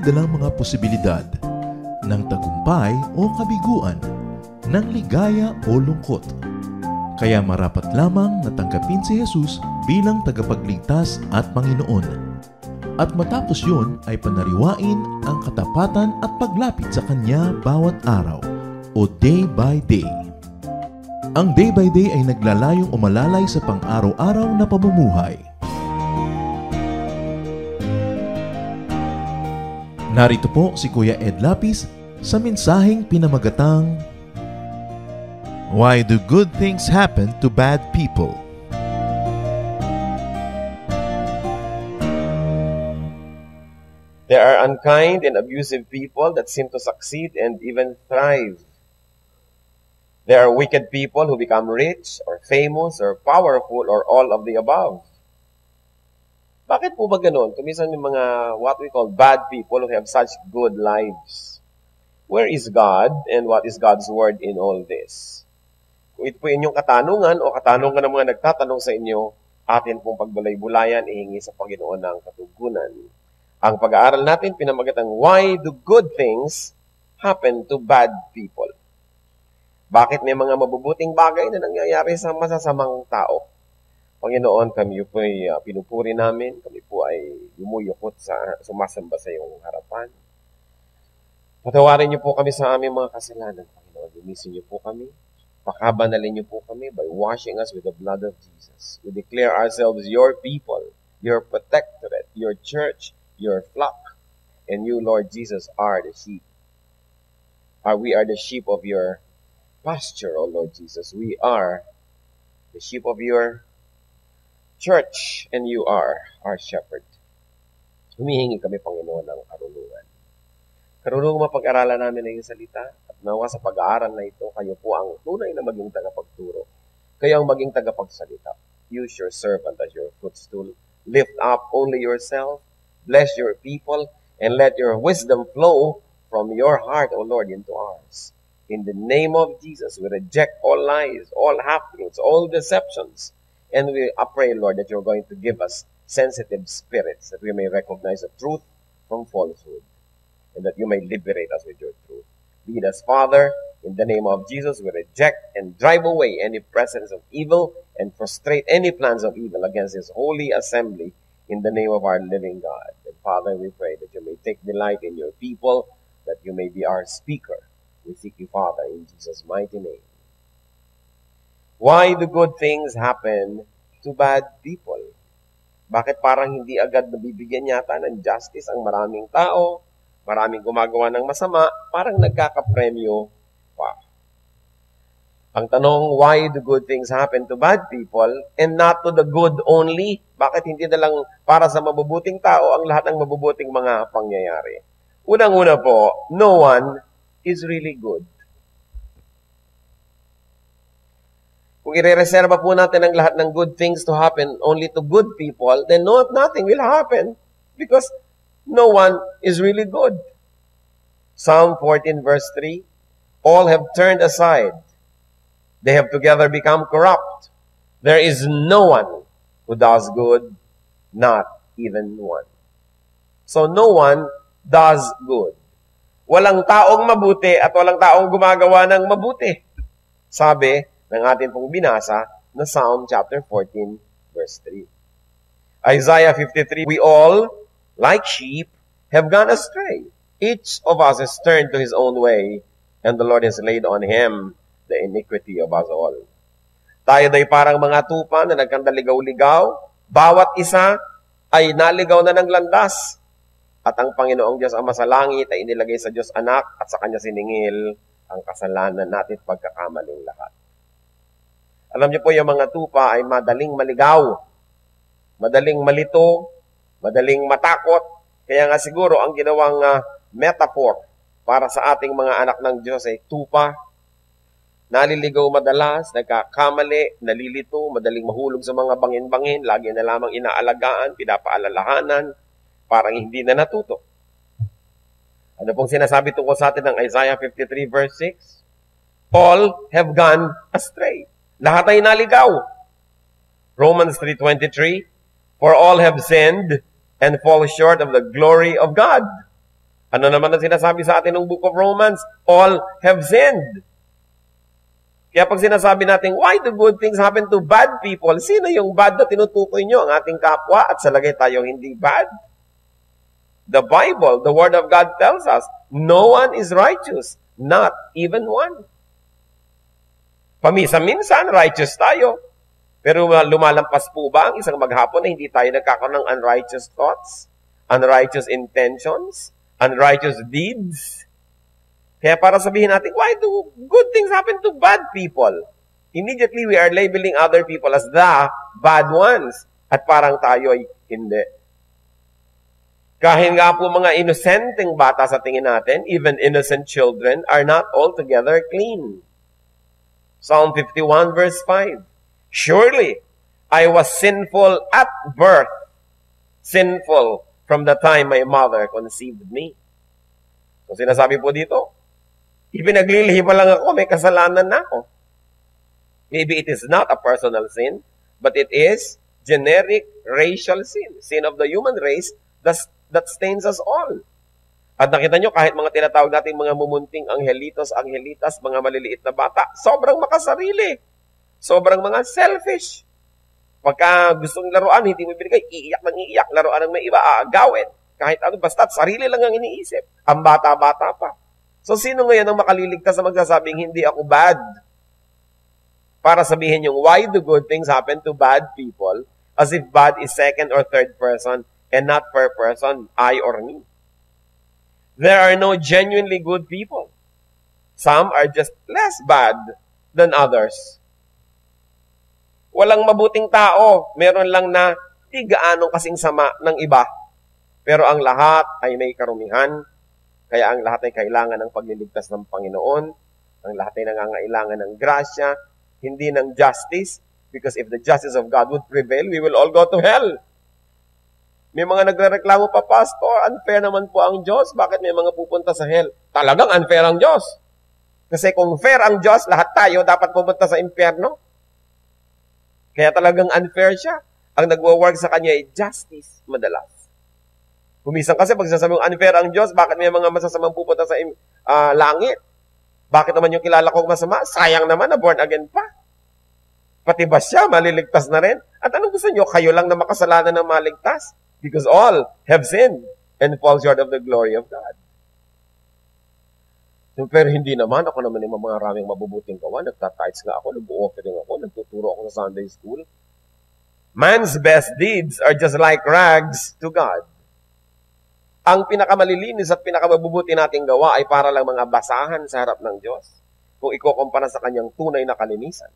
dalang mga posibilidad ng tagumpay o kabiguan, ng ligaya o lungkot. Kaya marapat lamang na tanggapin si Jesus bilang tagapagligtas at Panginoon. At matapos yun ay panariwain ang katapatan at paglapit sa Kanya bawat araw o day by day. Ang day by day ay naglalayong umalalay sa pang-araw-araw na pamumuhay. Narito po si Kuya Ed Lapis sa mensaheng pinamagatang Why Do Good Things Happen to Bad People? There are unkind and abusive people that seem to succeed and even thrive. There are wicked people who become rich or famous or powerful or all of the above. Bakit po ba ganun? Kuminsan may mga what we call bad people who have such good lives. Where is God and what is God's word in all this? Kung ito po inyong katanungan o katanungan ng mga nagtatanong sa inyo, atin pong pagbulay-bulayan, ihingi sa Panginoon ng katugunan. Ang pag-aaral natin pinamagatang Why do good things happen to bad people? Bakit may mga mabubuting bagay na nangyayari sa masasamang tao? Panginoon, kami po ay pinupuri namin. Kami po ay yumuyukot sa sumasamba sa iyong harapan. Patawarin niyo po kami sa aming mga kasalanan, Panginoon. Linisin niyo po kami. Pakabanalin niyo po kami by washing us with the blood of Jesus. We declare ourselves your people, your protectorate, your church, your flock. And you, Lord Jesus, are the sheep. We are the sheep of your pasture, O Lord Jesus. We are the sheep of your church, and you are our shepherd. Humihingi kami, Panginoon, ng karunungan. Karunungan mapag-aralan namin ang iyong salita, at nawa sa pag-aaral na ito, kayo po ang tunay na maging tagapagturo. Kayo ang maging tagapagsalita. Use your servant as your footstool. Lift up only yourself. Bless your people, and let your wisdom flow from your heart, O Lord, into ours. In the name of Jesus, we reject all lies, all half-truths, all deceptions. And we pray, Lord, that you're going to give us sensitive spirits, that we may recognize the truth from falsehood, and that you may liberate us with your truth. Lead us, Father, in the name of Jesus. We reject and drive away any presence of evil and frustrate any plans of evil against this holy assembly in the name of our living God. And Father, we pray that you may take delight in your people, that you may be our speaker. We seek you, Father, in Jesus' mighty name. Why do good things happen to bad people? Bakit parang hindi agad nabibigyan yata ng justice ang maraming tao, maraming gumagawa ng masama, parang nagkakapremyo pa? Ang tanong, why do good things happen to bad people and not to the good only? Bakit hindi na lang para sa mabubuting tao ang lahat ng mabubuting mga pangyayari? Unang-una po, no one is really good. Kung i-reserva po natin ang lahat ng good things to happen only to good people, then nothing will happen because no one is really good. Psalm 14 verse 3, all have turned aside. They have together become corrupt. There is no one who does good, not even one. So no one does good. Walang taong mabuti at walang taong gumagawa ng mabuti. Sabi ng atin pong binasa na Psalm chapter 14, verse 3. Isaiah 53, we all, like sheep, have gone astray. Each of us has turned to his own way, and the Lord has laid on him the iniquity of us all. Tayo day parang mga tupa na nagkandaligaw-ligaw. Bawat isa ay naligaw na ng landas. At ang Panginoong Diyos Ama sa langit ay inilagay sa Diyos Anak at sa Kanya siningil ang kasalanan natin at pagkakamaling lahat. Alam niyo po, yung mga tupa ay madaling maligaw, madaling malito, madaling matakot. Kaya nga siguro ang ginawang metaphor para sa ating mga anak ng Diyos ay tupa. Naliligaw madalas, nagkakamali, nalilito, madaling mahulog sa mga bangin-bangin, lagi na lamang inaalagaan, pinapaalalahanan, parang hindi na natuto. Ano pong sinasabi tungkol sa atin ng Isaiah 53 verse 6? All have gone astray. Lahat ay naligaw. Romans 3:23, for all have sinned and fall short of the glory of God. Ano naman ang sinasabi sa atin ng Book of Romans? All have sinned. Kaya pag sinasabi natin, why do good things happen to bad people? Sino yung bad na tinutukoy nyo? Ang ating kapwa at sa lagay tayo hindi bad? The Bible, the Word of God tells us, no one is righteous, not even one. Paminsan-minsan, righteous tayo. Pero lumalampas po ba ang isang maghapon na hindi tayo nagkakaroon ng unrighteous thoughts, unrighteous intentions, unrighteous deeds? Kaya para sabihin natin, why do good things happen to bad people? Immediately, we are labeling other people as the bad ones. At parang tayo ay hindi. Kahit nga po mga inosenteng bata sa tingin natin, even innocent children, are not altogether clean. Psalm 51 verse 5. Surely, I was sinful at birth, sinful from the time my mother conceived me. So sinasabi po dito, ipinaglilihi pa lang ako, may kasalanan na ako. Maybe it is not a personal sin, but it is generic racial sin. Sin of the human race that stains us all. At nakita nyo, kahit mga tinatawag natin mga mumunting anghelitos, anghelitas, mga maliliit na bata, sobrang makasarili. Sobrang mga selfish. Pagka gustong laruan, hindi mo binigay, iiyak ng iiyak, laruan ng may iba, aagawin. Kahit ano, basta sarili lang ang iniisip. Ang bata-bata pa. So, sino ngayon ang makaliligtas sa magsasabing, hindi ako bad? Para sabihin yung, why do good things happen to bad people? As if bad is second or third person and not first person, I or me. There are no genuinely good people. Some are just less bad than others. Walang mabuting tao. Meron lang na di gaano kasing sama ng iba. Pero ang lahat ay may karumihan. Kaya ang lahat ay kailangan ng pagliligtas ng Panginoon. Ang lahat ay nangangailangan ng grasya, hindi ng justice. Because if the justice of God would prevail, we will all go to hell. May mga nagrereklamo pa, Pastor, unfair naman po ang Diyos. Bakit may mga pupunta sa hell? Talagang unfair ang Diyos. Kasi kung fair ang Diyos, lahat tayo dapat pupunta sa impyerno. Kaya talagang unfair siya. Ang nagwo-work sa kanya ay justice madalas. Kumisan kasi pag sasabing unfair ang Diyos, bakit may mga masasamang pupunta sa langit? Bakit naman yung kilala kong masama? Sayang naman na born again pa. Pati ba siya maliligtas na rin? At anong gusto nyo? Kayo lang na makasalanan ng maligtas? Because all have sinned and fall short of the glory of God. So, pero hindi naman. Ako naman yung mga maraming mabubuting gawa. Nagtatights nga ako, nag-offering ako, nagtuturo ako sa Sunday school. Man's best deeds are just like rags to God. Ang pinakamalilinis at pinakamabubuti nating gawa ay para lang mga basahan sa harap ng Diyos. Kung ikukumpara sa kanyang tunay na kalinisan.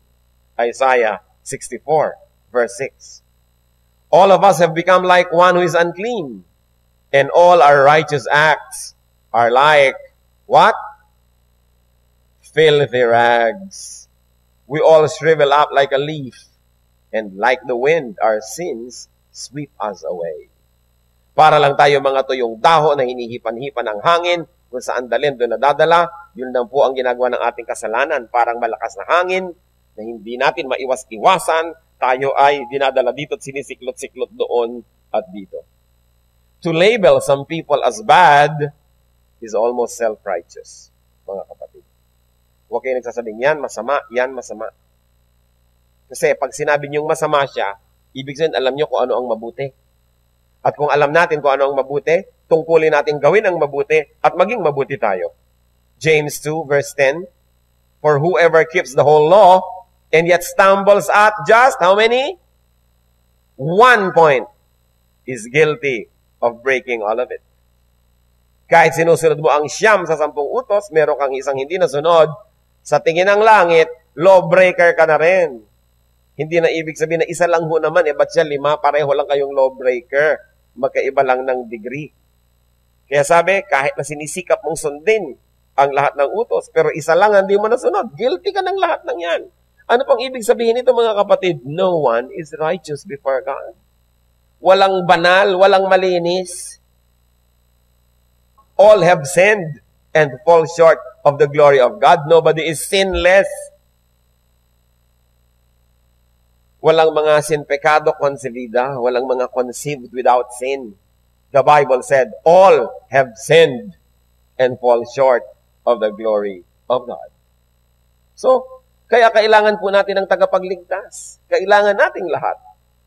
Isaiah 64, verse 6. All of us have become like one who is unclean, and all our righteous acts are like, what? Filthy rags. We all shrivel up like a leaf, and like the wind, our sins sweep us away. Para lang tayo mga tuyong dahon na hinihipan-hipan ng hangin, kung saan dalhin doon nadadala, yun lang po ang ginagawa ng ating kasalanan. Parang malakas na hangin, na hindi natin maiwas-iwasan, tayo ay dinadala dito at sinisiklot-siklot doon at dito. To label some people as bad is almost self-righteous, mga kapatid. Huwag kayo nagsasabing, yan masama, yan masama. Kasi pag sinabi niyong masama siya, ibig sabihin alam niyo kung ano ang mabuti. At kung alam natin kung ano ang mabuti, tungkulin natin gawin ang mabuti at maging mabuti tayo. James 2 verse 10, for whoever keeps the whole law and yet stumbles at just how many? 1 point is guilty of breaking all of it. Kahit sinusunod mo ang 9 sa 10 utos, meron kang isang hindi nasunod, sa tingin ng langit, lawbreaker ka na rin. Hindi na ibig sabihin na isa lang ho naman, ba't siya 5? Pareho lang kayong lawbreaker. Magkaiba lang ng degree. Kaya sabi, kahit na sinisikap mong sundin ang lahat ng utos, pero isa lang hindi mo nasunod, guilty ka ng lahat ng yan. Ano pang ibig sabihin nito mga kapatid? No one is righteous before God. Walang banal, walang malinis. All have sinned and fall short of the glory of God. Nobody is sinless. Walang mga sin pecado concebida, walang mga conceived without sin. The Bible said, all have sinned and fall short of the glory of God. So, kaya kailangan po natin ng tagapagligtas. Kailangan nating lahat.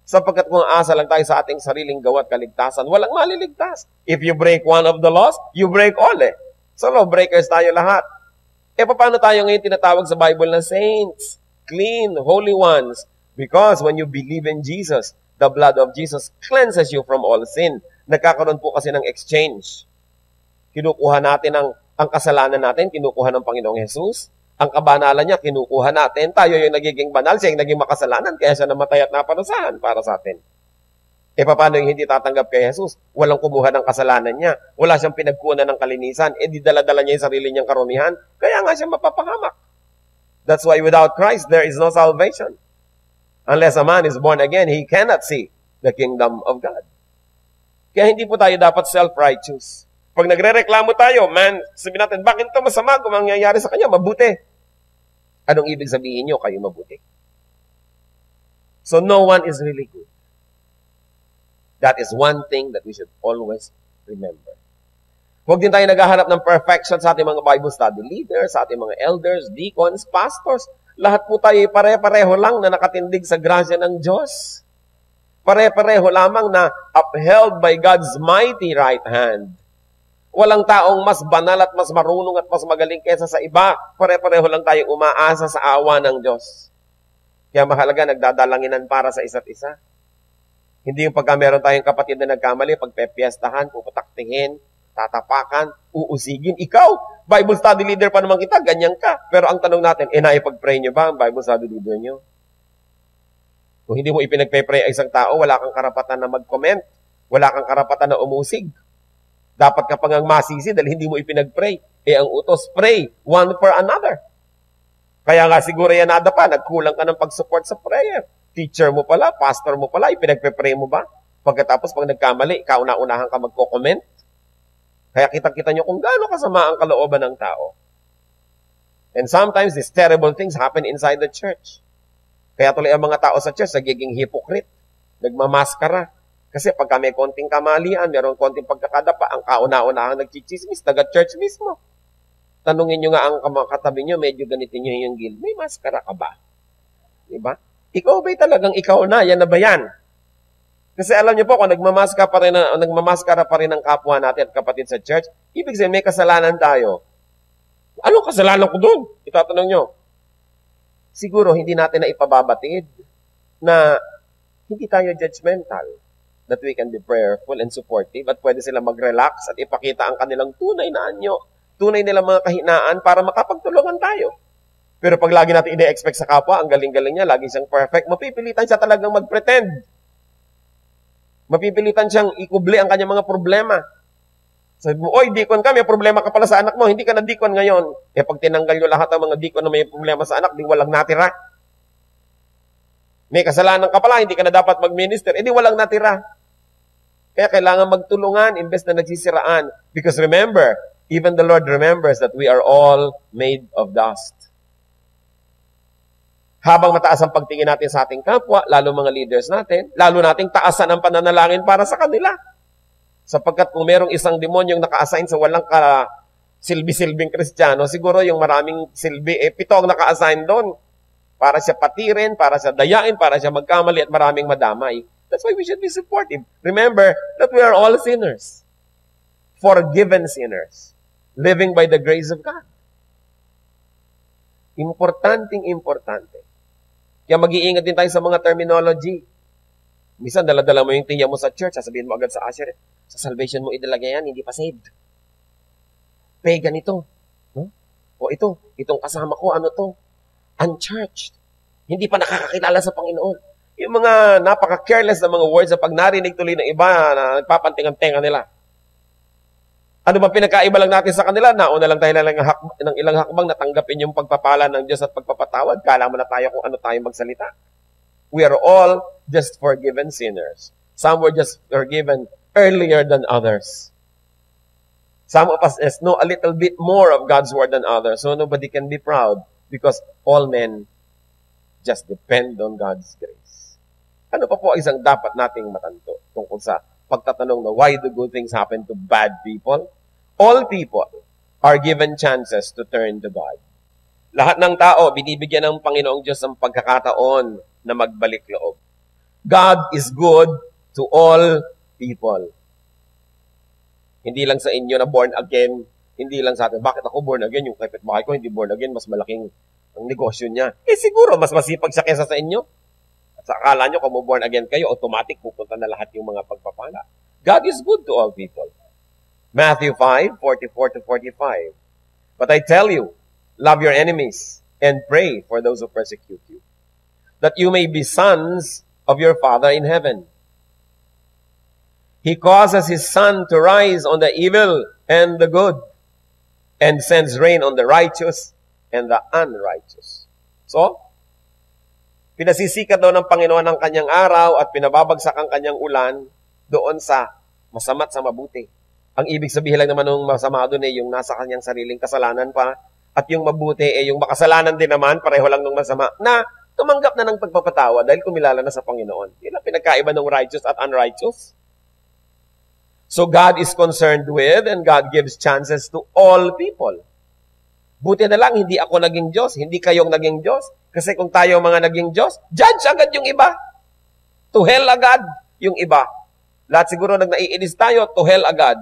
Sapagkat kung aasa lang tayo sa ating sariling gawa at kaligtasan, walang maliligtas. If you break one of the laws, you break all eh. So, lawbreakers tayo lahat. Paano tayo ngayon tinatawag sa Bible na saints? Clean, holy ones. Because when you believe in Jesus, the blood of Jesus cleanses you from all sin. Nagkakaroon po kasi ng exchange. Kinukuha natin ang kasalanan natin, kinukuha ng Panginoong Jesus. Ang kabanalan niya, kinukuha natin. Tayo yung nagiging banal, siya yung naging makasalanan, kaya siya namatay at naparusahan para sa atin. Paano yung hindi tatanggap kay Jesus? Walang kumuha ng kasalanan niya. Wala siyang pinagkunan ng kalinisan. Di dala-dala niya yung sarili niyang karumihan. Kaya nga siya mapapahamak. That's why without Christ, there is no salvation. Unless a man is born again, he cannot see the kingdom of God. Kaya hindi po tayo dapat self-righteous. Pag nagre-reklamo tayo, man, sabihin natin, bakit ito masama kung mangyayari sa kanya? Mabuti. Anong ibig sabihin niyo? Kayo mabuti. So no one is really good. That is one thing that we should always remember. Huwag din tayo naghahanap ng perfection sa ating mga Bible study leaders, sa ating mga elders, deacons, pastors. Lahat po tayo pare-pareho lang na nakatindig sa grasya ng Diyos. Pare-pareho lamang na upheld by God's mighty right hand. Walang taong mas banal at mas marunong at mas magaling kaysa sa iba. Pare-pareho lang tayong umaasa sa awa ng Diyos. Kaya mahalaga, nagdadalanginan para sa isa't isa. Hindi yung pagka meron tayong kapatid na nagkamali, pagpepiestahan, puputaktingin, tatapakan, uusigin. Ikaw, Bible study leader pa naman kita, ganyan ka. Pero ang tanong natin, naipag-pray nyo ba ang Bible study leader nyo? Kung hindi mo ipinagpe-pray ang isang tao, wala kang karapatan na mag-comment. Wala kang karapatan na umusig. Dapat ka pang ang masisi dahil hindi mo ipinag-pray. Ang utos, pray one for another. Kaya nga siguro yan nada pa, nagkulang ka ng pag-support sa prayer. Teacher mo pala, pastor mo pala, ipinagpe-pray mo ba? Pagkatapos, pag nagkamali, kauna-unahan ka magko-comment. Kaya kita-kita nyo kung gaano kasama ang kalooban ng tao. And sometimes, these terrible things happen inside the church. Kaya tuloy ang mga tao sa church, nagiging hypocrite, nagmamaskara. Kasi pagka may konting kamalian, mayroong konting pagkakadapa, ang kauna-unahan nagchichismis, taga-church mismo. Tanungin nyo nga ang katabi nyo, medyo ganitin nyo yung guild. May maskara ka ba? Diba? Ikaw ba'y talagang ikaw na? Yan na ba yan? Kasi alam niyo po, kung nagmamaskara pa rin ang kapwa natin at kapatid sa church, ibig sabihin may kasalanan tayo. Anong kasalanan ko doon? Itatanong nyo. Siguro, hindi natin na ipababatid na hindi tayo judgmental. That we can be prayerful and supportive at pwede sila mag-relax at ipakita ang kanilang tunay na anyo, tunay nilang mga kahinaan para makapagtulungan tayo. Pero pag lagi natin ine-expect sa kapwa, ang galing-galing niya, lagi siyang perfect, mapipilitan siya talagang mag-pretend. Mapipilitan siyang ikubli ang kanyang mga problema. Sabi mo, oy, deacon ka, may problema ka pala sa anak mo, hindi ka na deacon ngayon. Pag tinanggal nyo lahat ng mga deacon na may problema sa anak, di walang natira. May kasalanan ka pala, hindi ka na dapat mag-minister, di walang natira. Kaya kailangan magtulungan, imbes na nagsisiraan. Because remember, even the Lord remembers that we are all made of dust. Habang mataas ang pagtingin natin sa ating kapwa, lalo mga leaders natin, lalo nating taasan ang pananalangin para sa kanila. Sapagkat kung merong isang demonyong naka-assign sa walang silbi-silbing Kristiyano, siguro yung maraming silbi, 7 ang naka-assign doon. Para siya patirin, para siya dayain, para siya magkamali at maraming madamay. That's why we should be supportive. Remember that we are all sinners. Forgiven sinners. Living by the grace of God. Importante. Kaya mag-iingat din tayo sa mga terminology. Minsan, dala-dala mo yung tiya mo sa church, sasabihin mo agad sa usher, sa salvation mo idalagay yan, hindi pa saved. Pay ganito. O itong kasama ko, ano to? Unchurched. Hindi pa nakakakilala sa Panginoon. Yung mga napaka-careless na mga words na pag narinig tuloy ng iba na nagpapantingan-tenga nila. Ano ba pinakaiba lang natin sa kanila? Nauna lang tayo ng ilang hakbang na tanggapin yung pagpapala ng Diyos at pagpapatawad. Kala mo na tayo kung ano tayo magsalita. We are all just forgiven sinners. Some were just forgiven earlier than others. Some of us know a little bit more of God's word than others. So nobody can be proud because all men just depend on God's grace. Ano pa po isang dapat nating matanto tungkol sa pagtatanong na why do good things happen to bad people? All people are given chances to turn to God. Lahat ng tao, binibigyan ng Panginoong Diyos ang pagkakataon na magbalik loob. God is good to all people. Hindi lang sa inyo na born again, hindi lang sa atin. Bakit ako born again? Yung kapitbahay ko hindi born again, mas malaking ang negosyo niya. Siguro, mas masipag siya kesa sa inyo. At sa akala nyo, kung born again kayo, automatic pupunta na lahat yung mga pagpapala. God is good to all people. Matthew 5:44-45. But I tell you, love your enemies and pray for those who persecute you, that you may be sons of your Father in heaven. He causes His sun to rise on the evil and the good, and sends rain on the righteous and the unrighteous. So, pinasisikat daw ng Panginoon ang kanyang araw at pinababagsak ang kanyang ulan doon sa masama't sa mabuti. Ang ibig sabihin lang naman ng masama doon ay yung nasa kanyang sariling kasalanan pa, at yung mabuti ay yung makasalanan din naman, pareho lang ng masama, na tumanggap na ng pagpapatawa dahil kumilala na sa Panginoon. Yun ang pinagkaiba ng righteous at unrighteous. So God is concerned with and God gives chances to all people. Buti na lang, hindi ako naging Diyos, hindi kayong naging Diyos. Kasi kung tayo mga naging Diyos, judge agad yung iba. To hell agad yung iba. Lahat siguro naiinis tayo, to hell agad.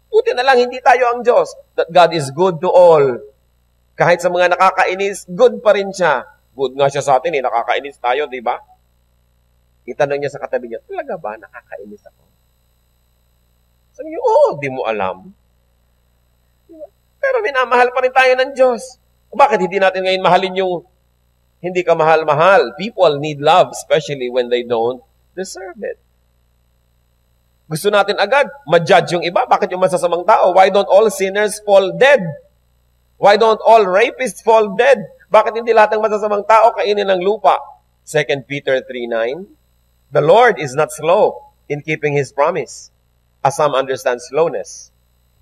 Buti na lang, hindi tayo ang Diyos. That God is good to all. Kahit sa mga nakakainis, good pa rin siya. Good nga siya sa atin, nakakainis tayo, di ba? Itanong niya sa katabi niya, talaga ba nakakainis ako? Sabi niyo, di mo alam. Diba? Pero minamahal pa rin tayo ng Diyos. Bakit hindi natin ngayon mahalin yung hindi ka mahal-mahal? People need love, especially when they don't deserve it. Gusto natin agad, ma-judge yung iba. Bakit yung masasamang tao? Why don't all sinners fall dead? Why don't all rapists fall dead? Bakit hindi lahat ng masasamang tao kainin ng lupa? 2 Peter 3:9. The Lord is not slow in keeping His promise, as some understand slowness.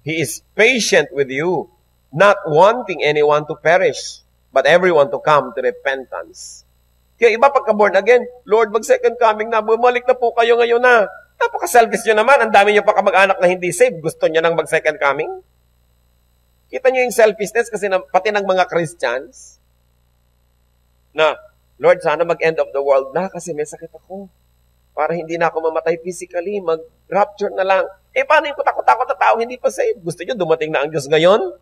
He is patient with you, not wanting anyone to perish, but everyone to come to repentance. Kaya iba pagka-born again, Lord, mag-second coming na, bumalik na po kayo ngayon na. Napaka-selfish nyo naman, ang dami nyo pa kamag-anak na hindi saved, gusto nyo nang mag-second coming? Kita nyo yung selfishness kasi pati ng mga Christians, na, Lord, sana mag-end of the world na kasi may sakit ako. Para hindi na ako mamatay physically, mag-rapture na lang. Paano yung takot-takot na tao hindi pa saved? Gusto nyo dumating na ang Diyos ngayon?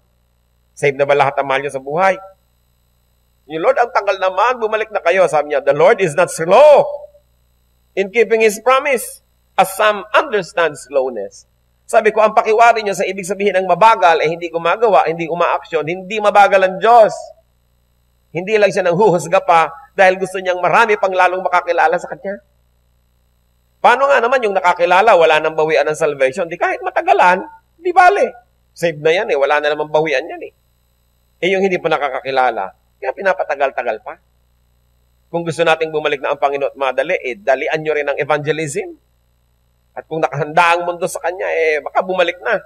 Save na ba lahat ng mahal nyo sa buhay? Yung Lord, ang tagal naman, bumalik na kayo. Sabi niya, the Lord is not slow in keeping His promise, as some understand slowness. Sabi ko, ang pakiwari nyo sa ibig sabihin ng mabagal ay hindi gumagawa, hindi umaaksyon, hindi mabagal ang Diyos. Hindi lang siya nang huhusga pa dahil gusto niyang marami pang lalong makakilala sa Kanya. Paano nga naman yung nakakilala, wala nang bawian ng salvation? Di kahit matagalan, di bale. Save na yan wala na namang bawian yan yung hindi pa nakakakilala, kaya pinapatagal-tagal pa. Kung gusto nating bumalik na ang Panginoon at madali, dalian nyo rin ang evangelism. At kung nakahanda ang mundo sa Kanya, baka bumalik na.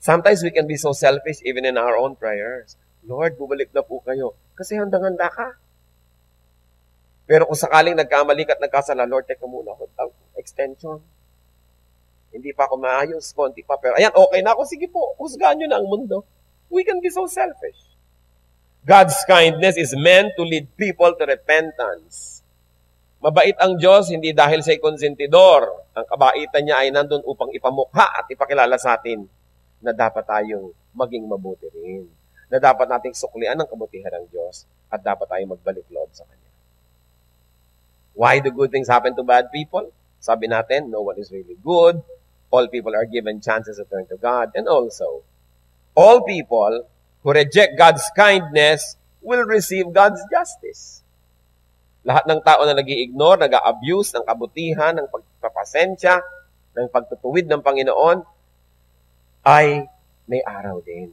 Sometimes we can be so selfish even in our own prayers. Lord, bumalik na po kayo. Kasi handang-handa ka. Pero kung sakaling nagkamali ka at nagkasala, Lord, teka muna ako. Extension. Hindi pa ako maayos, konti pa. Pero ayan, okay na ako. Sige po, husgahan nyo na ang mundo. We can be so selfish. God's kindness is meant to lead people to repentance. Mabait ang Diyos, hindi dahil siya'y konsentidor. Ang kabaitan niya ay nandun upang ipamukha at ipakilala sa atin na dapat tayong maging mabuti rin. Na dapat nating suklian ang kabutihan ng Diyos at dapat tayong magbalik loob sa Kanya. Why do good things happen to bad people? Sabi natin, no one is really good. All people are given chances to turn to God. And also, all people who reject God's kindness will receive God's justice. Lahat ng tao na nag-i-ignore, nag-a-abuse ng kabutihan, ng pagpapasensya, ng pagtutuwid ng Panginoon, ay may araw din.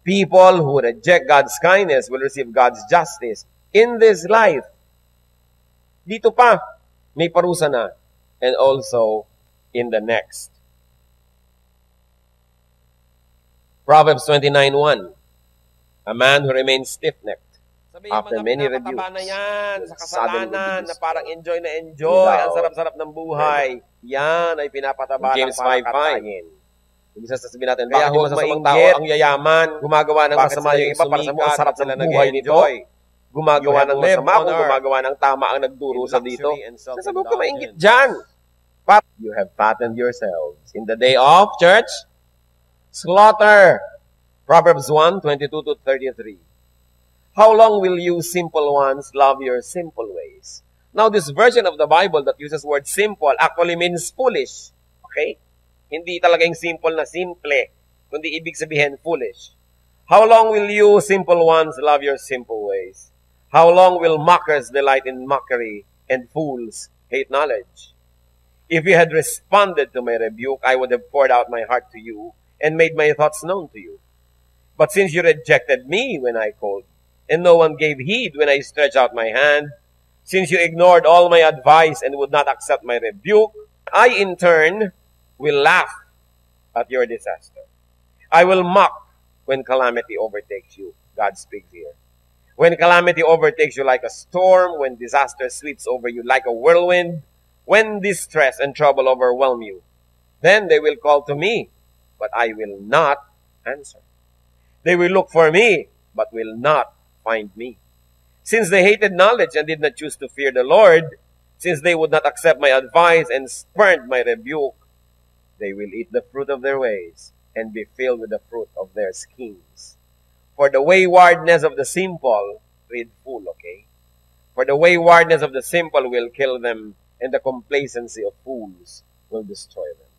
People who reject God's kindness will receive God's justice in this life. Dito pa, may parusa na. And also, in the next. Proverbs 29:1. A man who remains stiff-necked after many rebukes, na yan, sa kasalanan, na parang enjoy na enjoy, ang sarap-sarap ng buhay, yan ay pinapataba ng James 5:5. Hindi sasabihin natin, Kaya bakit yung huwag masasamang tao mainggit, ang yayaman, gumagawa ng bakit masama sila yung iba para sa mga sarap sila ng buhay nito. nag-enjoy. Gumagawa You ng have lived masama on kung earth gumagawa ng tama ang in nagdurusa dito. luxury and Sasabihin ko self-indulgence. mainggit dyan. You have fattened yourselves in the day of, church, slaughter. Proverbs 1:22-33. How long will you simple ones love your simple ways? Now, this version of the Bible that uses word simple actually means foolish. Okay? Hindi talaga yung simple na simple, kundi ibig sabihin foolish. How long will you simple ones love your simple ways? How long will mockers delight in mockery and fools hate knowledge? If you had responded to my rebuke, I would have poured out my heart to you and made my thoughts known to you. But since you rejected me when I called, and no one gave heed when I stretched out my hand, since you ignored all my advice and would not accept my rebuke, I in turn will laugh at your disaster. I will mock when calamity overtakes you. God speaks here. When calamity overtakes you like a storm, when disaster sweeps over you like a whirlwind, when distress and trouble overwhelm you, then they will call to me, but I will not answer. They will look for me, but will not find me. Since they hated knowledge and did not choose to fear the Lord, since they would not accept my advice and spurned my rebuke, they will eat the fruit of their ways and be filled with the fruit of their schemes. For the waywardness of the simple, read full, okay? For the waywardness of the simple will kill them, and the complacency of fools will destroy them.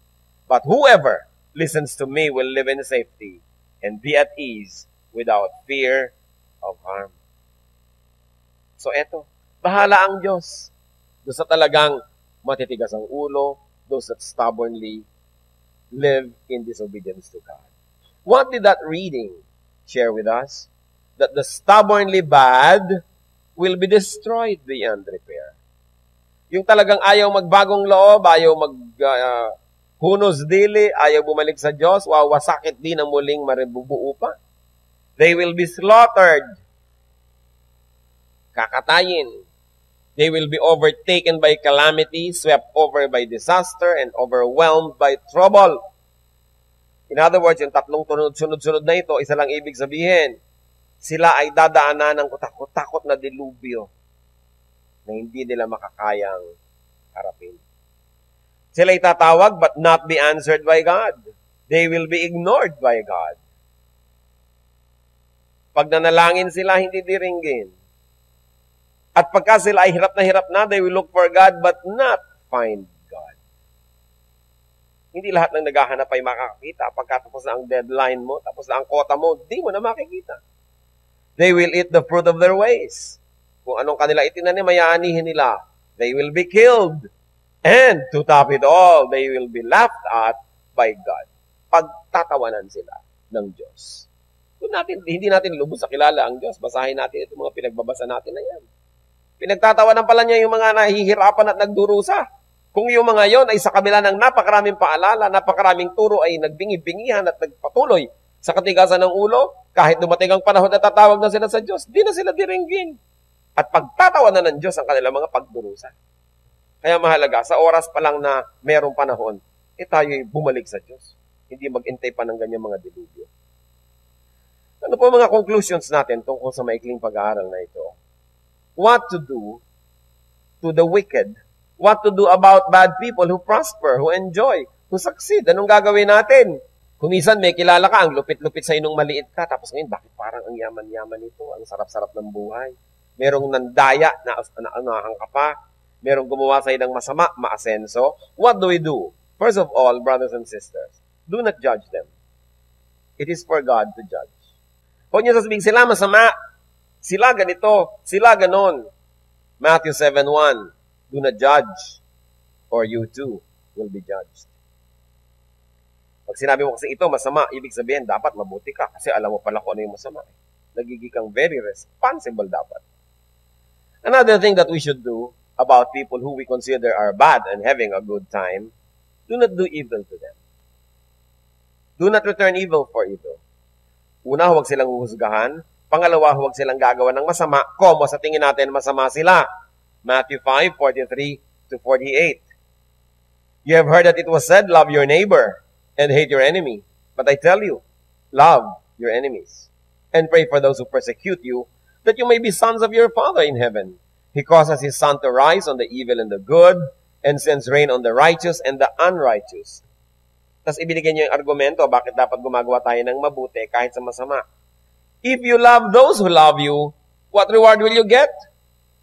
But whoever listens to me will live in safety and be at ease without fear of harm. So eto, bahala ang Diyos. Doon sa talagang matitigas ang ulo, those that stubbornly live in disobedience to God. What did that reading share with us? That the stubbornly bad will be destroyed beyond repair. Yung talagang ayaw magbagong loob, ayaw hunos dili, ayaw bumalik sa Diyos, wawasakit din ang muling maribubuo pa. They will be slaughtered. Kakatayin. They will be overtaken by calamity, swept over by disaster, and overwhelmed by trouble. In other words, yung tatlong sunod-sunod na ito, isa lang ibig sabihin, sila ay dadaanan ng takot na dilubyo na hindi nila makakayang harapin. Sila ay tatawag but not be answered by God. They will be ignored by God. Pag nanalangin sila, hindi diringgin. At pagka sila ay hirap na, they will look for God but not find God. Hindi lahat ng naghahanap ay makakakita. Pagkatapos na ang deadline mo, tapos na ang quota mo, di mo na makikita. They will eat the fruit of their ways. Kung anong kanila itinanim, mayaanihin nila. They will be killed. And to top it all, they will be laughed at by God. Pagtatawanan sila ng Diyos. Hindi natin lubos sa kilala ang Diyos. Basahin natin itong mga pinagbabasa natin na yan. Pinagtatawanan pala niya yung mga nahihirapan at nagdurusa. Kung yung mga yon ay sa kabila ng napakaraming paalala, napakaraming turo ay nagbingi-bingihan at nagpatuloy sa katigasan ng ulo, kahit dumating ang panahon na tatawag na sila sa Diyos, di na sila diringgin. At pagtatawanan ng Diyos ang kanilang mga pagdurusa. Kaya mahalaga, sa oras pa lang na merong panahon, tayo'y bumalik sa Diyos. Hindi mag-intay pa ng ganyang mga dilubyo. Ano po mga conclusions natin tungkol sa maikling pag-aaral na ito? What to do to the wicked? What to do about bad people who prosper, who enjoy, who succeed? Anong gagawin natin? Kung minsan may kilala ka, ang lupit-lupit sa inong maliit ka, tapos ngayon, bakit parang ang yaman-yaman ito? Ang sarap-sarap ng buhay. Merong nandaya na anahan ka pa. Merong gumawa sa ng masama, maasenso. What do we do? First of all, brothers and sisters, do not judge them. It is for God to judge. Huwag niyo sasabihin, sila masama, sila ganito, sila ganon. Matthew 7:1, do not judge, or you too will be judged. Pag sinabi mo kasi ito, masama, ibig sabihin, dapat mabuti ka, kasi alam mo pala kung ano yung masama. Nagiging kang very responsible dapat. Another thing that we should do about people who we consider are bad and having a good time, do not do evil to them. Do not return evil for evil. Una, huwag silang huhusgahan. Pangalawa, huwag silang gagawa ng masama, como sa tingin natin masama sila. Matthew 5:43-48. You have heard that it was said, love your neighbor and hate your enemy. But I tell you, love your enemies, and pray for those who persecute you, that you may be sons of your Father in heaven. He causes His sun to rise on the evil and the good, and sends rain on the righteous and the unrighteous. Tapos ibinigay niyo yung argumento, bakit dapat gumagawa tayo ng mabuti kahit sa masama. If you love those who love you, what reward will you get?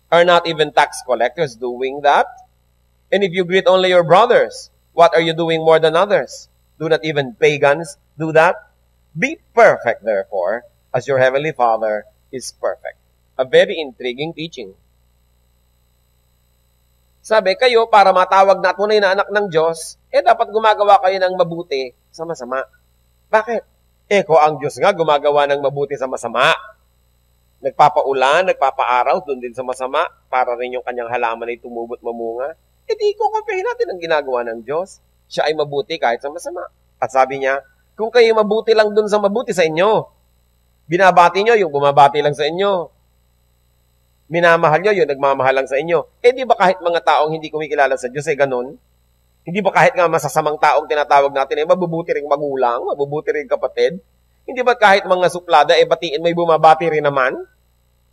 Are not even tax collectors doing that? And if you greet only your brothers, what are you doing more than others? Do not even pagans do that? Be perfect, therefore, as your heavenly Father is perfect. A very intriguing teaching. Sabi, kayo, para matawag na tunay na anak ng Diyos, dapat gumagawa kayo ng mabuti sa masama. Bakit? Kung ang Diyos nga gumagawa ng mabuti sa masama, nagpapaulan, nagpapaaraw, doon din sa masama, para rin yung kanyang halaman ay tumubot mamunga, di ko kumpihin natin ang ginagawa ng Diyos. Siya ay mabuti kahit sa masama. At sabi niya, kung kayo mabuti lang doon sa mabuti sa inyo, binabati nyo yung bumabati lang sa inyo, minamahal nyo yung nagmamahal lang sa inyo, di ba kahit mga taong hindi kumikilala sa Diyos ganun? Hindi ba kahit nga masasamang taong tinatawag natin mabubuti ring magulang, mabubuti ring kapatid? Hindi ba kahit mga suplada, batiin may bumabati rin naman?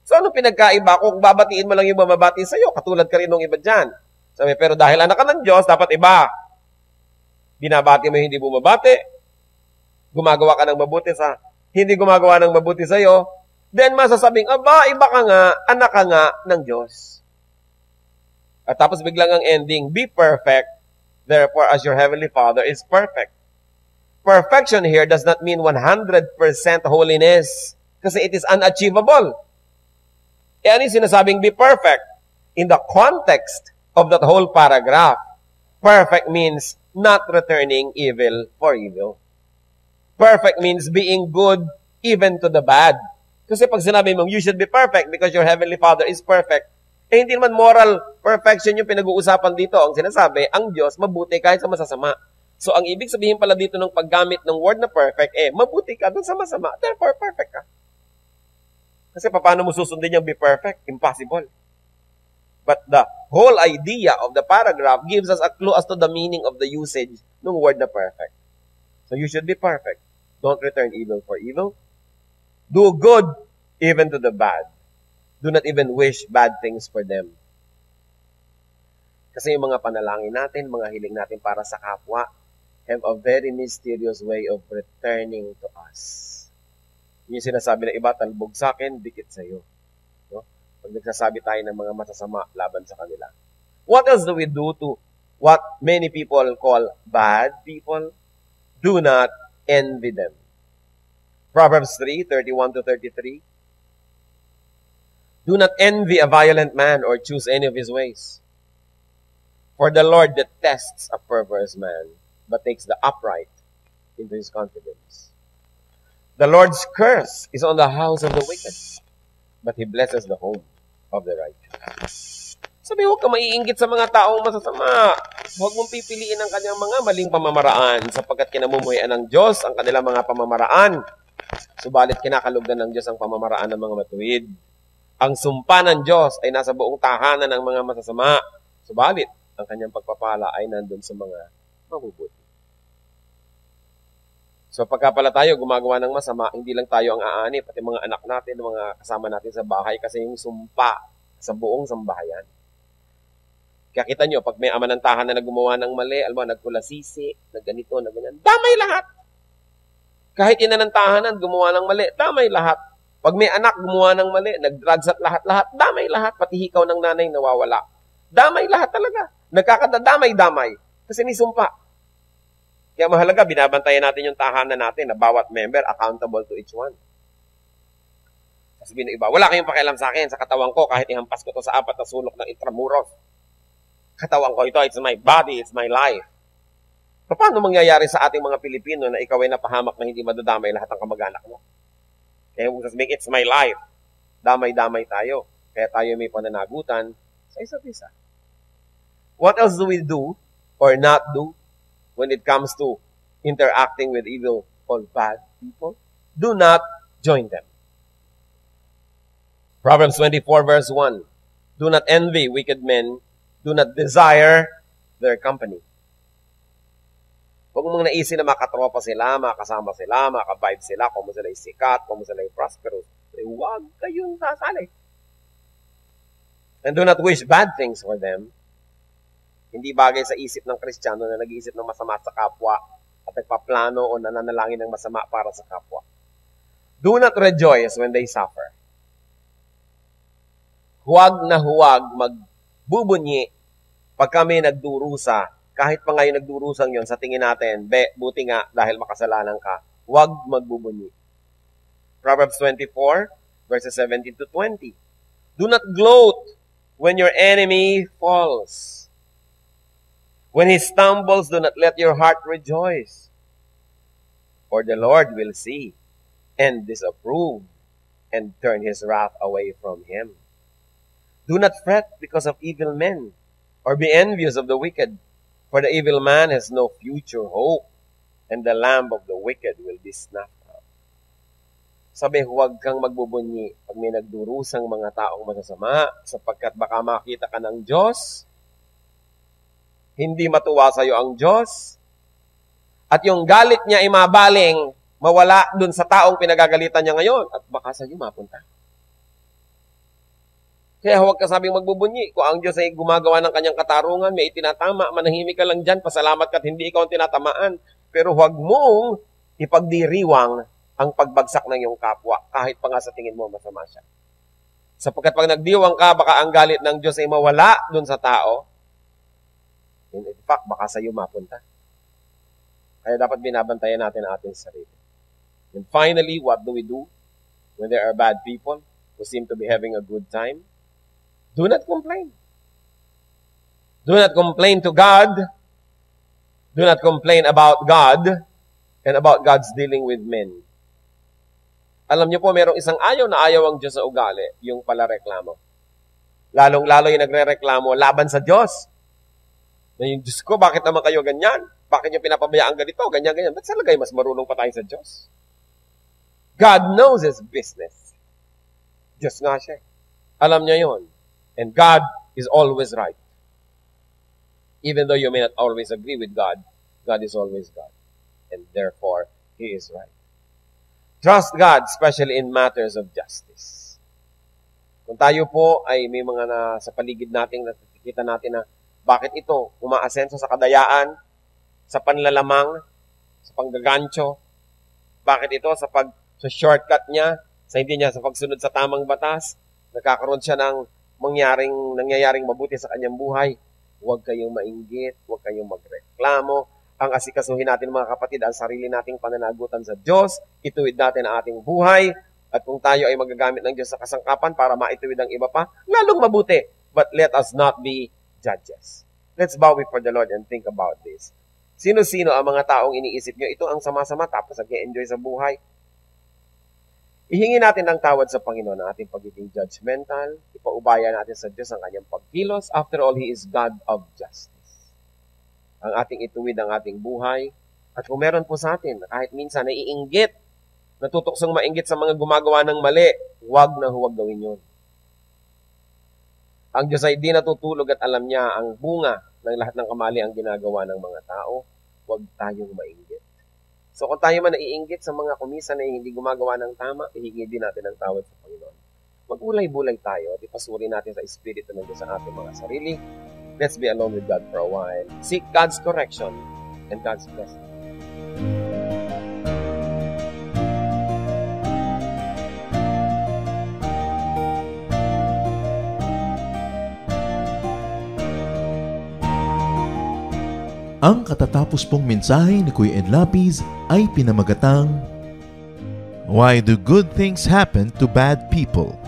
So ano pinagkaiba kung babatiin mo lang yung bumabati sa'yo? Katulad ka rin ng iba dyan. Sabi, pero dahil anak ka ng Diyos, dapat iba. Binabati mo yung hindi bumabati. Gumagawa ka ng mabuti sa hindi gumagawa ng mabuti sa'yo. Then masasabing, aba, iba ka nga, anak ka nga ng Diyos. At tapos biglang ang ending, be perfect, therefore as your heavenly Father is perfect. Perfection here does not mean 100% holiness kasi it is unachievable. Ano yung sinasabing be perfect? In the context of that whole paragraph, perfect means not returning evil for evil. Perfect means being good even to the bad. Kasi pag sinabi mong, you should be perfect because your heavenly Father is perfect, hindi naman moral perfection yung pinag-uusapan dito. Ang sinasabi, ang Diyos mabuti kahit sa masasama. So, ang ibig sabihin pala dito ng paggamit ng word na perfect, mabuti ka dun sa masama, therefore perfect ka. Kasi paano mo susundin yung be perfect? Impossible. But the whole idea of the paragraph gives us a clue as to the meaning of the usage ng word na perfect. So, you should be perfect. Don't return evil for evil. Do good even to the bad. Do not even wish bad things for them. Kasi yung mga panalangin natin, mga hiling natin para sa kapwa, have a very mysterious way of returning to us. Yung sinasabi ng iba, talbog sa akin, dikit sa iyo. No? Pag nagsasabi tayo ng mga masasama laban sa kanila. What else do we do to what many people call bad people? Do not envy them. Proverbs 3:31-33. Do not envy a violent man or choose any of his ways. For the Lord detests a perverse man, but takes the upright into his confidence. The Lord's curse is on the house of the wicked, but He blesses the home of the righteous. Sabi, huwag ka maiinggit sa mga taong masasama. Huwag mong pipiliin ang kanyang mga maling pamamaraan sapagkat kinamumuhian ng Diyos ang kanilang mga pamamaraan. Subalit kinakalugdan ng Diyos ang pamamaraan ng mga matuwid. Ang sumpa ng Diyos ay nasa buong tahanan ng mga masasama. Subalit, ang kanyang pagpapala ay nandun sa mga mabubuti. So pagka pala tayo gumagawa ng masama, hindi lang tayo ang aani, pati mga anak natin, mga kasama natin sa bahay, kasi yung sumpa sa buong sambahayan. Kaya kita nyo, pag may ama ng tahanan na gumawa ng mali, alam mo, nagkulasisi, nagganito, nagganyan, damay lahat. Kahit ina ng tahanan, gumawa ng mali, damay lahat. Pag may anak, gumawa ng mali, nag-drugs at lahat-lahat, damay lahat. Pati hikaw ng nanay nawawala. Damay lahat talaga. Nagkakadamay-damay. Kasi nisumpa. Kaya mahalaga, binabantayan natin yung tahanan natin na bawat member accountable to each one. Sabihin ng iba, wala kayong pakialam sa akin, sa katawan ko, kahit ihampas ko to sa 4 na sulok ng Intramuros. Katawan ko ito, it's my body, it's my life. Paano mangyayari sa ating mga Pilipino na ikaw ay napahamak na hindi madadamay lahat ng kamag-anak mo? Kaya kung sasabihin, it's my life. Damay-damay tayo. Kaya tayo may pananagutan sa isa't isa. What else do we do or not do when it comes to interacting with evil or bad people? Do not join them. Proverbs 24 verse 1. Do not envy wicked men. Do not desire their company. Huwag mong naisip na makatropa sila, makasama sila, makavibe sila, kung mo sila sikat, kung mo sila prosperous. Huwag kayong sasali. And do not wish bad things for them. Hindi bagay sa isip ng Kristiyano na nag-iisip ng masama sa kapwa at nagpaplano o nananalangin ng masama para sa kapwa. Do not rejoice when they suffer. Huwag na huwag magbubunyi pag kami nagdurusa. Kahit pa ngayon nagdurusang yon sa tingin natin, buti nga dahil makasalanan ka, huwag magbubunyi. Proverbs 24, verses 17 to 20. Do not gloat when your enemy falls. When he stumbles, do not let your heart rejoice. For the Lord will see and disapprove and turn his wrath away from him. Do not fret because of evil men or be envious of the wicked. For the evil man has no future hope, and the lamp of the wicked will be snuffed out. Sabi, huwag kang magbubunyi pag may nagdurusang mga taong masasama, sapagkat baka makita ka ng Diyos, hindi matuwa sa iyo ang Diyos, at yung galit niya ay mabaling, mawala dun sa taong pinagagalitan niya ngayon, at baka sa iyo mapunta. Kaya huwag ka sabing magbubunyi. Kung ang Diyos ay gumagawa ng kanyang katarungan, may itinatama, manahimik ka lang dyan, pasalamat ka at hindi ikaw ang tinatamaan. Pero huwag mong ipagdiriwang ang pagbagsak ng iyong kapwa, kahit pa nga sa tingin mo masama siya. Sapagkat pag nagdiwang ka, baka ang galit ng Diyos ay mawala dun sa tao. In fact, baka sa iyo mapunta. Kaya dapat binabantayan natin ang ating sarili. And finally, what do we do when there are bad people who seem to be having a good time? Do not complain. Do not complain to God. Do not complain about God and about God's dealing with men. Alam niyo po, merong isang ayaw na ayaw ang Diyos sa ugali, yung pala reklamo. Lalong-lalo yung nagre-reklamo laban sa Diyos. Na yung Diyos ko, bakit naman kayo ganyan? Bakit niyo pinapabayaan ganito? Ganyan-ganyan. Ba't salagay mas marunong pa tayo sa Diyos? God knows His business. Diyos nga siya. Alam niya yon. And God is always right. Even though you may not always agree with God, God is always God. And therefore, He is right. Trust God, especially in matters of justice. Kung tayo po ay may mga sa paligid natin, nakikita natin na bakit ito umaasenso sa kadayaan, sa panlalamang, sa panggagancho, bakit ito sa shortcut niya, sa hindi niya sa pagsunod sa tamang batas, nagkakaroon siya ng nangyayaring mabuti sa kanyang buhay. Huwag kayong mainggit, huwag kayong magreklamo. Ang asikasuhin natin mga kapatid, ang sarili nating pananagutan sa Diyos, ituwid natin ang ating buhay, at kung tayo ay magagamit ng Diyos sa kasangkapan para maituwid ang iba pa, lalong mabuti. But let us not be judges. Let's bow before the Lord and think about this. Sino-sino ang mga taong iniisip nyo, ito ang sama-sama tapos nag-enjoy sa buhay? Ihingi natin ng tawad sa Panginoon ang ating pagiging judgmental. Ipaubaya natin sa Diyos ang kanyang pagkilos. After all, He is God of justice. Ang ating ituwid ang ating buhay. At kung meron po sa atin, kahit minsan naiinggit, natutuksong mainggit sa mga gumagawa ng mali, huwag na huwag gawin yun. Ang Diyos ay di natutulog at alam niya ang bunga ng lahat ng kamali ang ginagawa ng mga tao. Huwag tayong mainggit. So kung tayo man naiinggit sa mga kumisan na hindi gumagawa ng tama, ihingi din natin ang tawad sa Panginoon. Mag-ulay-bulay tayo at ipasuri natin sa Espiritu ng Diyos ang ating mga sarili. Let's be alone with God for a while. Seek God's correction and God's blessing. Ang katatapos pong mensahe ni Kuya Ed Lapiz ay pinamagatang Why do good things happen to bad people?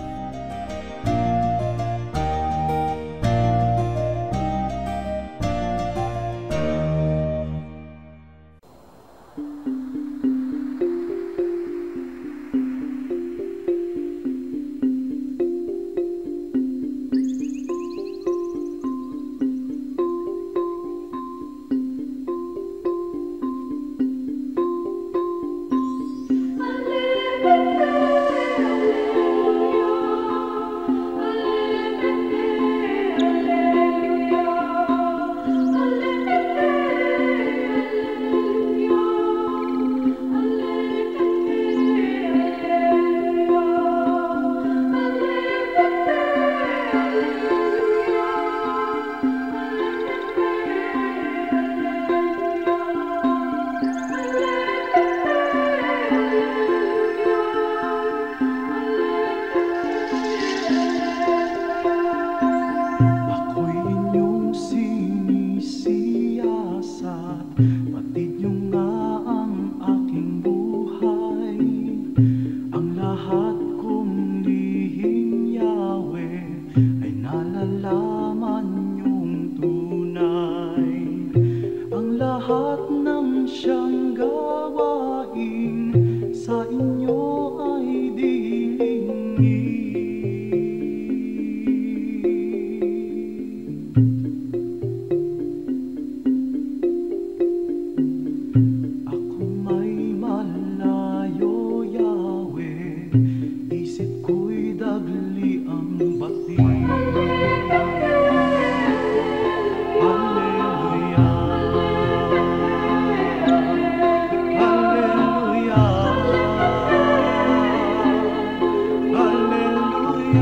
Ako'y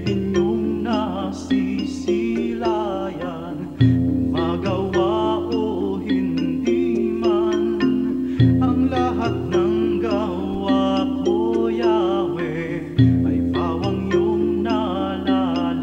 inyong nasisilayan, magawa o hindi man, ang lahat ng gawa ko, Yahweh, ay pawang iyong nalalaman.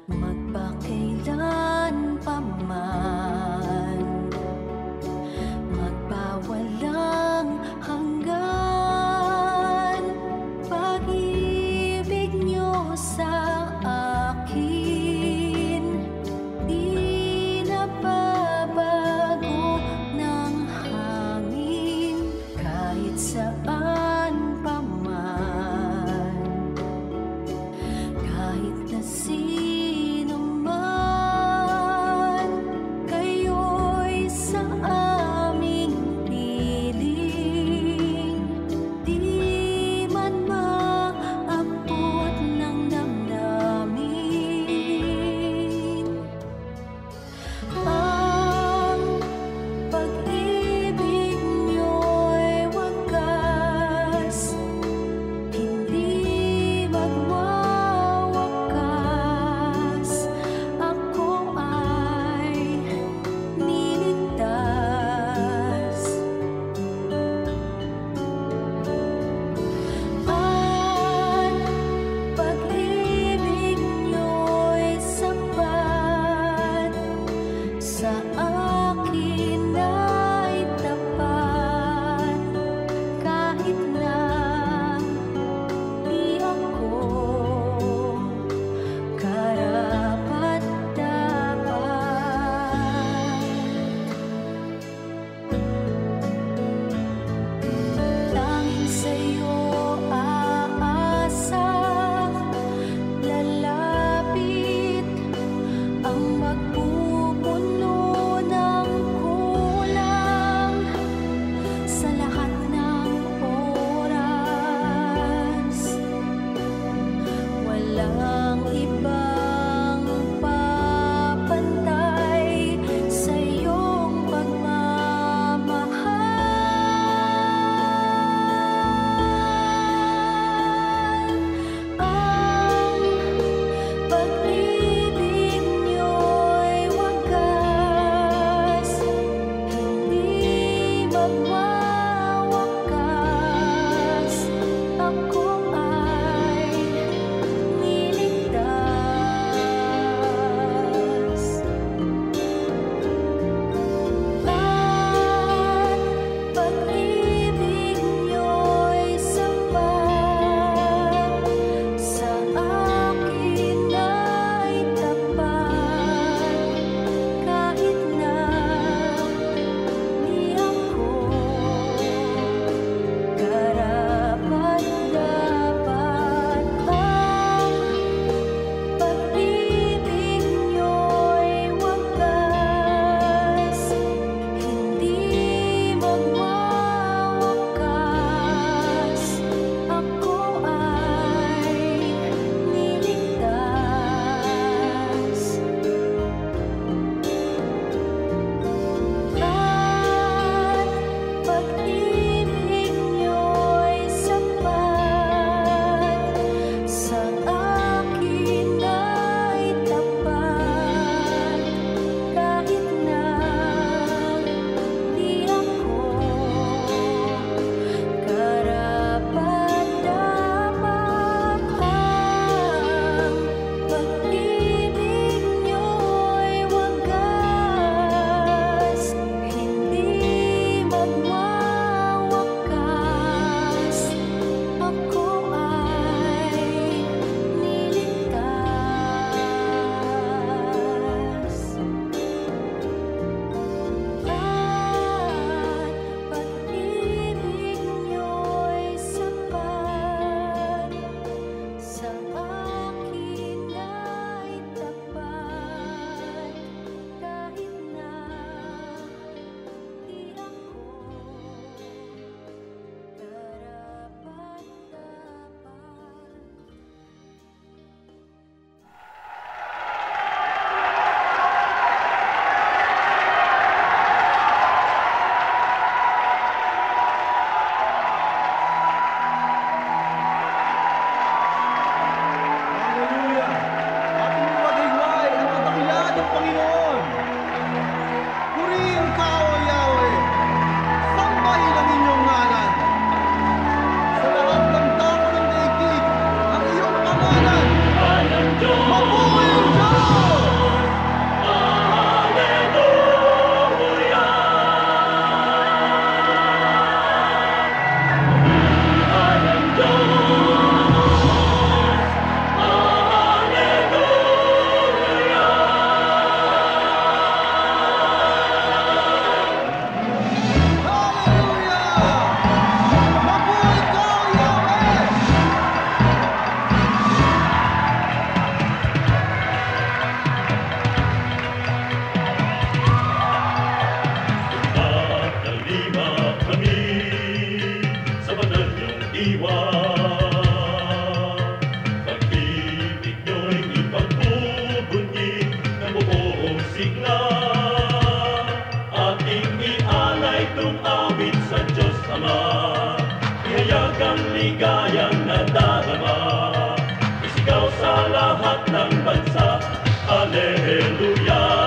magpakailan pa man, magpawalang hanggan. Pag-ibig niyo sa akin di nababago ng hangin. Kahit saan pa man, kahit na sino man, kayo'y sa aming piling. Di man maabot ng damdamin ang pag-ibig niyo'y wagas, hindi magwawakas. Ako ay niligtas. At pag-ibig niyo'y sapat, sa akin ay tapat. Kahit na di ako karapat-dapat, tanging sa'yo aasa, lalapit ang magpupuno ng kulang sa lahat ng oras. Walang ibang papantay sa iyong pagmamahal. Ang pag-ibig niyo'y wagas, hindi magwawakas. Ako ay niligtas. ligayang nadarama. Isigaw sa lahat ng bansa, Alleluia.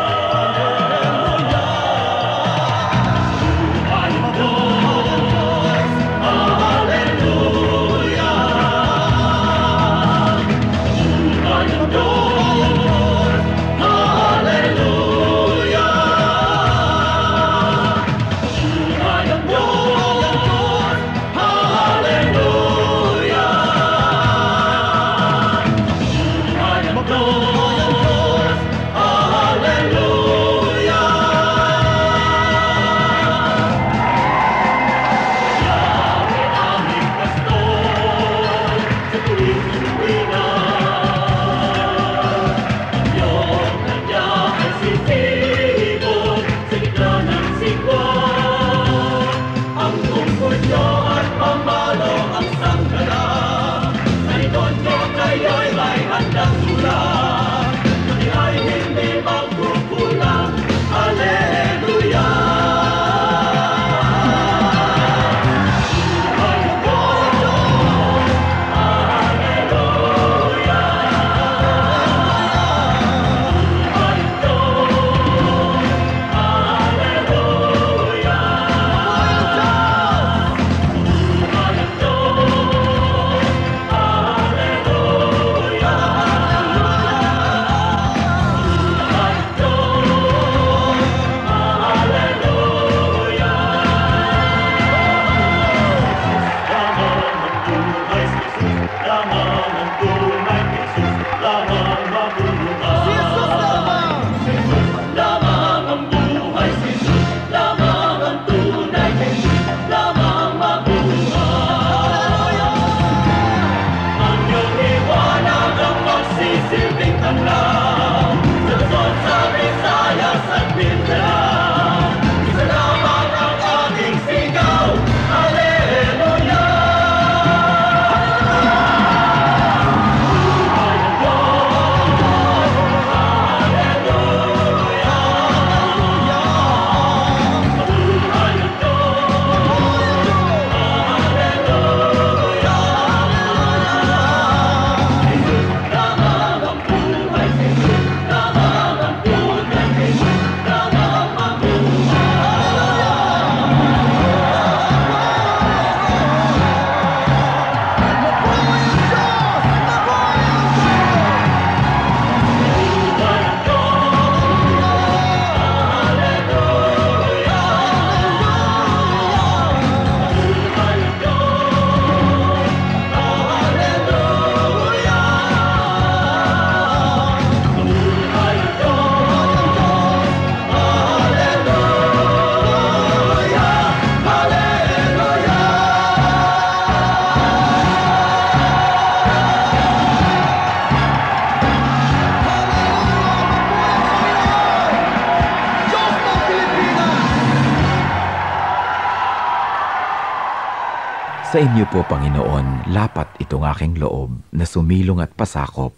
Sa inyo po, Panginoon, lapat itong aking loob na sumilong at pasakop,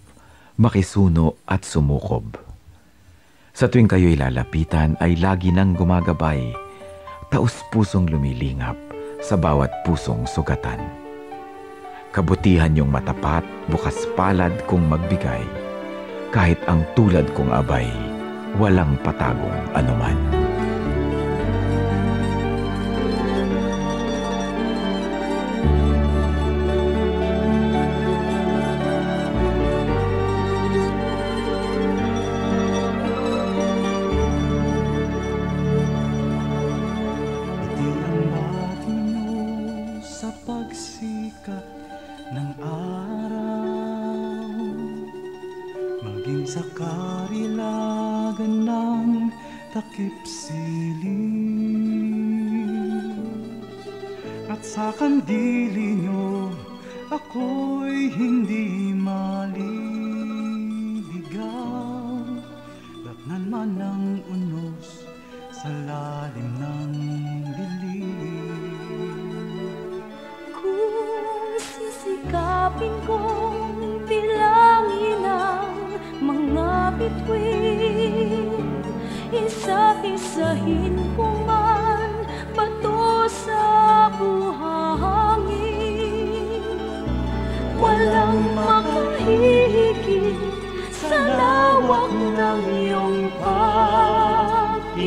makisuno at sumukob. Sa tuwing kayo'y lalapitan ay lagi nang gumagabay, taus-pusong lumilingap sa bawat pusong sugatan. Kabutihan niyong matapat, bukas palad kung magbigay, kahit ang tulad kong abay, walang patagong anuman. Sa karilagan ng takip siling at sa kandili nyo ako'y hindi maliligaw. Datnan man ang unos sa lalim ng dilim. Kung sisikapin kong bilangin ang mga bituin, isa-isahin ko man bato sa buhangin. higit sa lawak ng iyong pagtingin,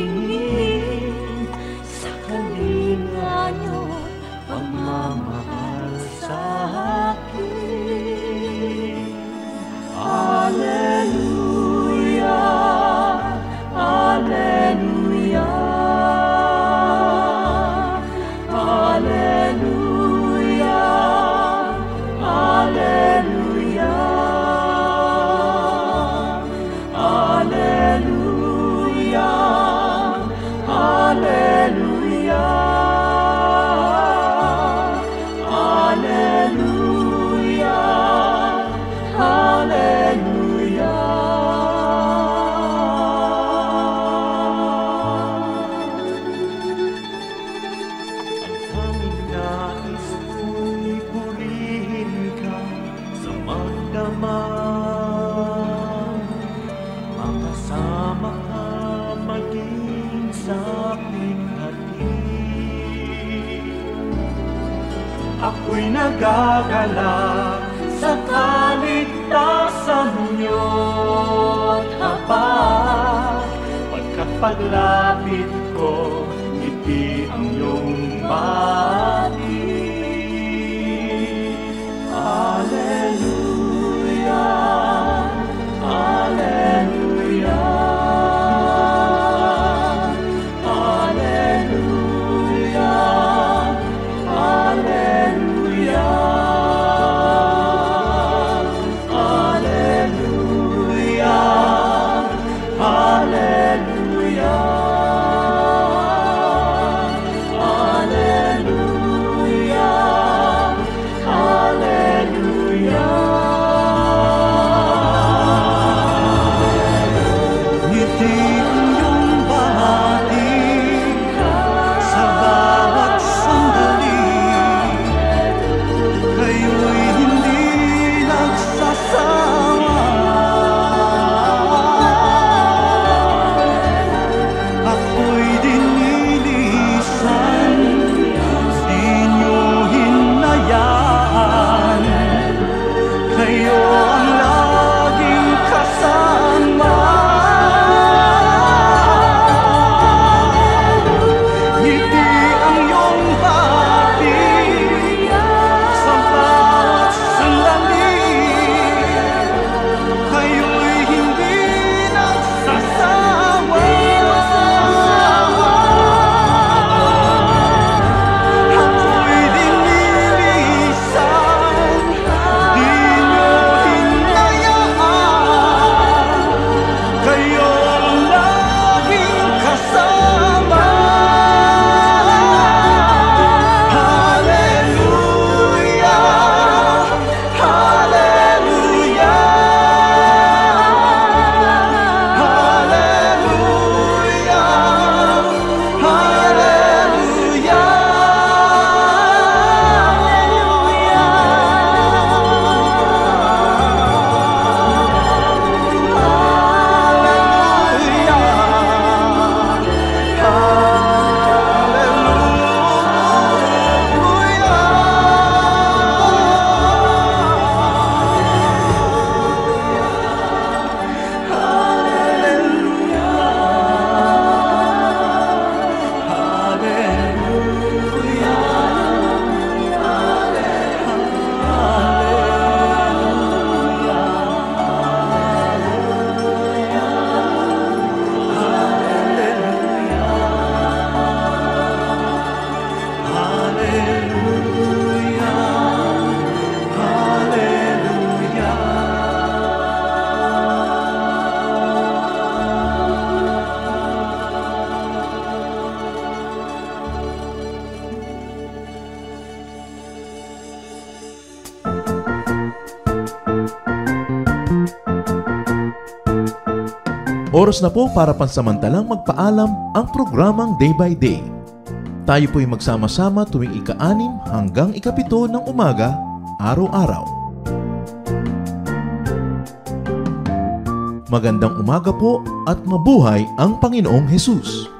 sa kalinga niyo't pagmamahal sa akin. Alleluia, Alleluia, Alleluia, Alleluia, Alleluia, Alleluia, Alleluia, Alleluia. Ang aming nais ko'y purihin ka sa magdamag, makasama ka maging sa pighati. Ako'y nagagalak sa kaligtasan niyo't habag, pagkat paglapit ko, ngiti ang iyong bati. Alleluia, Alleluia, Alleluia, Alleluia, Alleluia, Alleluia, Alleluia, Alleluia. Ngiti ang iyong bahati sa bawat sandali, kayo'y hindi nagsasawa. Ako'y dinilisan, di niyo hinayaan, kayo ang laging kasama. Ngiti ang iyong bati sa bawat sandali, kayo'y hindi nagsasawa. Ako'y dinilisan, di niyo hinayaan, kayo ang laging kasama. Hallelujah, Hallelujah, Hallelujah, Oras na po para pansamantalang magpaalam ang programang Day by Day. Tayo po'y magsama-sama tuwing ika-6 hanggang ika-7 ng umaga, araw-araw. Magandang umaga po at mabuhay ang Panginoong Hesus!